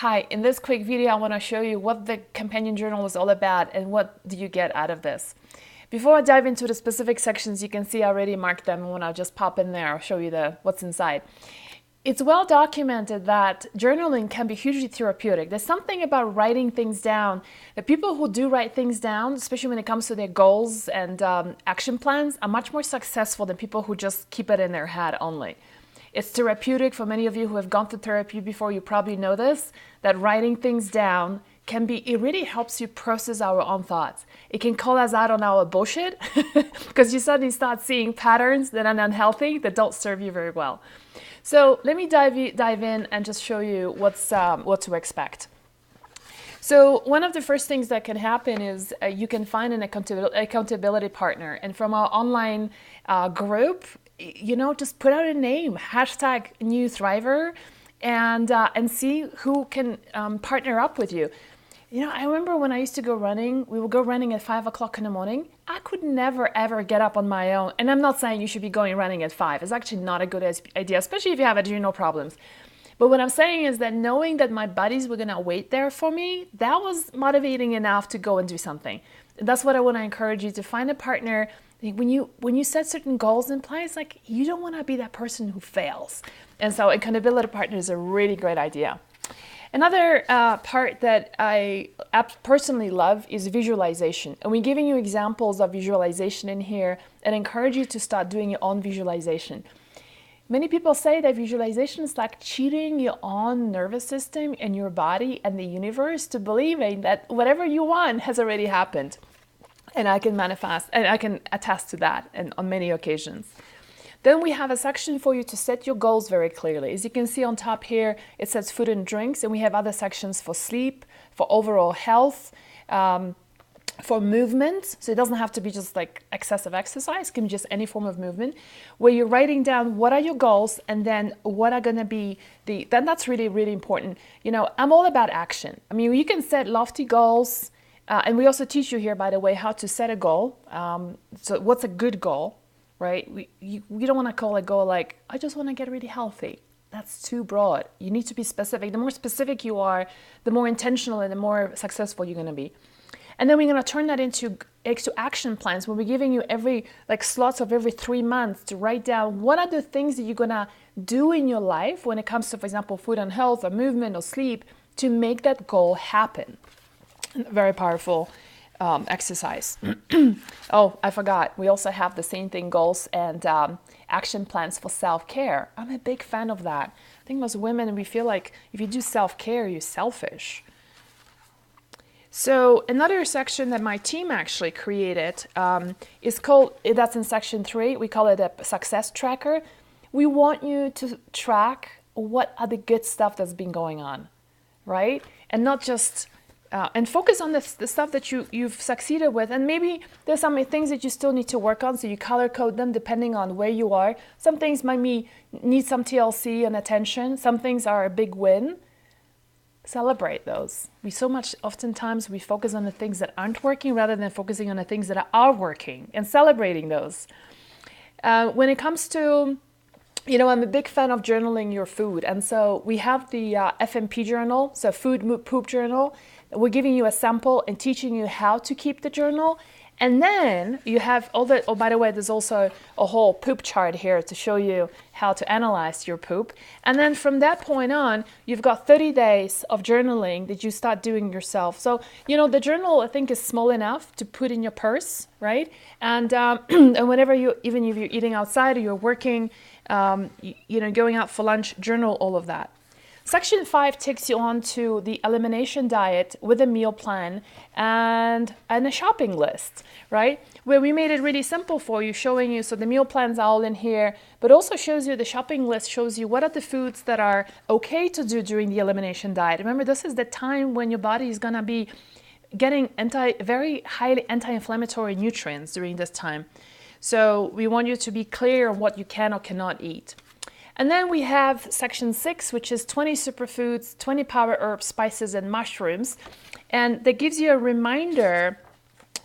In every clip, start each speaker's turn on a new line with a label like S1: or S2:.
S1: Hi, in this quick video I want to show you what the companion journal is all about and what do you get out of this. Before I dive into the specific sections, you can see I already marked them. When I just pop in there, I'll show you what's inside. It's well documented that journaling can be hugely therapeutic. There's something about writing things down. The people who do write things down, especially when it comes to their goals and action plans, are much more successful than people who just keep it in their head only. It's therapeutic. For many of you who have gone through therapy before, you probably know this, that writing things down it really helps you process our own thoughts. It can call us out on our bullshit because you suddenly start seeing patterns that are unhealthy, that don't serve you very well. So let me dive in and just show you what to expect. So one of the first things that can happen is you can find an accountability partner. And from our online group, just put out a name, #NewThriver, and see who can partner up with you. I remember when I used to go running, we would go running at 5 o'clock in the morning. I could never, ever get up on my own. And I'm not saying you should be going running at 5. It's actually not a good idea, especially if you have adrenal problems. But what I'm saying is that knowing that my buddies were going to wait there for me, that was motivating enough to go and do something. That's what I want to encourage you to find a partner. When you set certain goals in place, you don't want to be that person who fails. And so accountability partner is a really great idea. Another part that I personally love is visualization. And we're giving you examples of visualization in here and encourage you to start doing your own visualization. Many people say that visualization is like cheating your own nervous system and your body and the universe to believing that whatever you want has already happened. And I can attest to that on many occasions. Then we have a section for you to set your goals very clearly. As you can see on top here, it says food and drinks, and we have other sections for sleep, for overall health, for movement. So it doesn't have to be just like excessive exercise, it can be just any form of movement, where you're writing down what are your goals and then what are going to be then that's really, really important. I'm all about action. I mean, you can set lofty goals, and we also teach you here, by the way, how to set a goal. So what's a good goal? Right? We don't want to call a goal like, I just want to get really healthy. That's too broad. You need to be specific. The more specific you are, the more intentional and the more successful you're going to be. And then we're going to turn that into action plans where we're giving you slots of every 3 months to write down what are the things that you're going to do in your life when it comes to, for example, food and health or movement or sleep to make that goal happen. Very powerful exercise. Oh, I forgot. We also have the same thing, goals and action plans for self-care. I'm a big fan of that. I think most women, we feel like if you do self-care, you're selfish. So another section that my team actually created is called, that's in section 3, we call it a success tracker. We want you to track what are the good stuff that's been going on, right? And not just and focus on the stuff that you've succeeded with. And maybe there's some things that you still need to work on, so you color code them depending on where you are. Some things might need some TLC and attention. Some things are a big win. Celebrate those. Oftentimes we focus on the things that aren't working rather than focusing on the things that are working and celebrating those. When it comes to I'm a big fan of journaling your food. And so we have the FMP journal, so food, mood, poop journal. We're giving you a sample and teaching you how to keep the journal. And then you have by the way, there's also a whole poop chart here to show you how to analyze your poop. And then from that point on, you've got 30 days of journaling that you start doing yourself. So, the journal, I think, is small enough to put in your purse, right? And, and whenever even if you're eating outside or you're working, going out for lunch, journal all of that. Section 5 takes you on to the elimination diet with a meal plan and a shopping list, right? Where we made it really simple for you, showing you, so the meal plans are all in here, but also shows you the shopping list, shows you what are the foods that are okay to do during the elimination diet. Remember, this is the time when your body is going to be getting very highly anti-inflammatory nutrients during this time. So we want you to be clear on what you can or cannot eat. And then we have section 6, which is 20 superfoods, 20 power herbs, spices, and mushrooms. And that gives you a reminder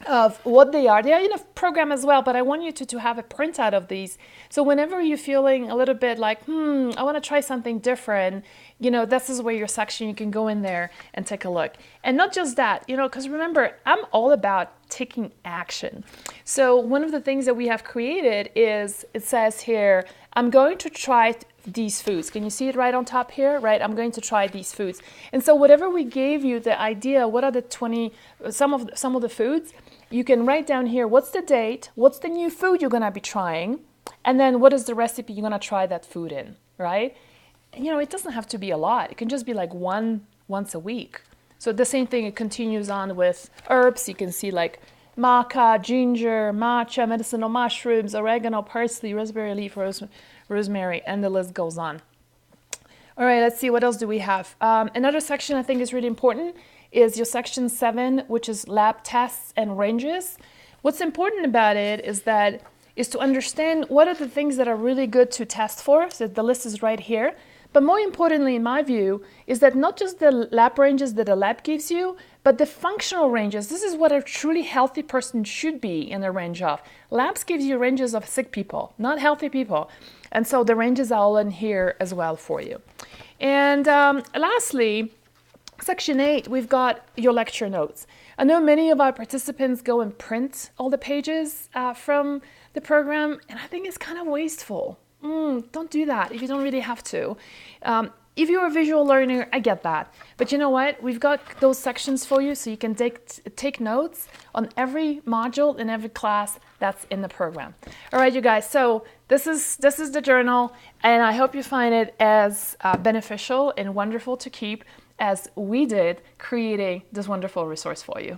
S1: of what they are. They are in a program as well, but I want you to have a printout of these. So whenever you're feeling a little bit like, I want to try something different, this is where your section, you can go in there and take a look. And not just that, because remember, I'm all about taking action. So one of the things that we have created is, it says here, I'm going to try these foods. Can you see it right on top here? Right, I'm going to try these foods. And so whatever we gave you the idea, what are the some of the foods, you can write down here, what's the date, what's the new food you're gonna be trying, and then what is the recipe you're gonna try that food in, right? And, it doesn't have to be a lot. It can just be like once a week. So the same thing, it continues on with herbs. You can see like maca, ginger, matcha, medicinal mushrooms, oregano, parsley, raspberry leaf, rosemary, and the list goes on. All right, let's see, what else do we have? Another section I think is really important is your section 7, which is lab tests and ranges. What's important about it is to understand what are the things that are really good to test for. So the list is right here. But more importantly, in my view, is that not just the lab ranges that the lab gives you, but the functional ranges. This is what a truly healthy person should be in a range of. Labs gives you ranges of sick people, not healthy people. And so the ranges are all in here as well for you. And lastly, Section 8, we've got your lecture notes. I know many of our participants go and print all the pages from the program, and I think it's kind of wasteful. Don't do that if you don't really have to. If you're a visual learner, I get that. But you know what? We've got those sections for you so you can take notes on every module in every class that's in the program. All right, you guys, so this is the journal, and I hope you find it as beneficial and wonderful to keep as we did creating this wonderful resource for you.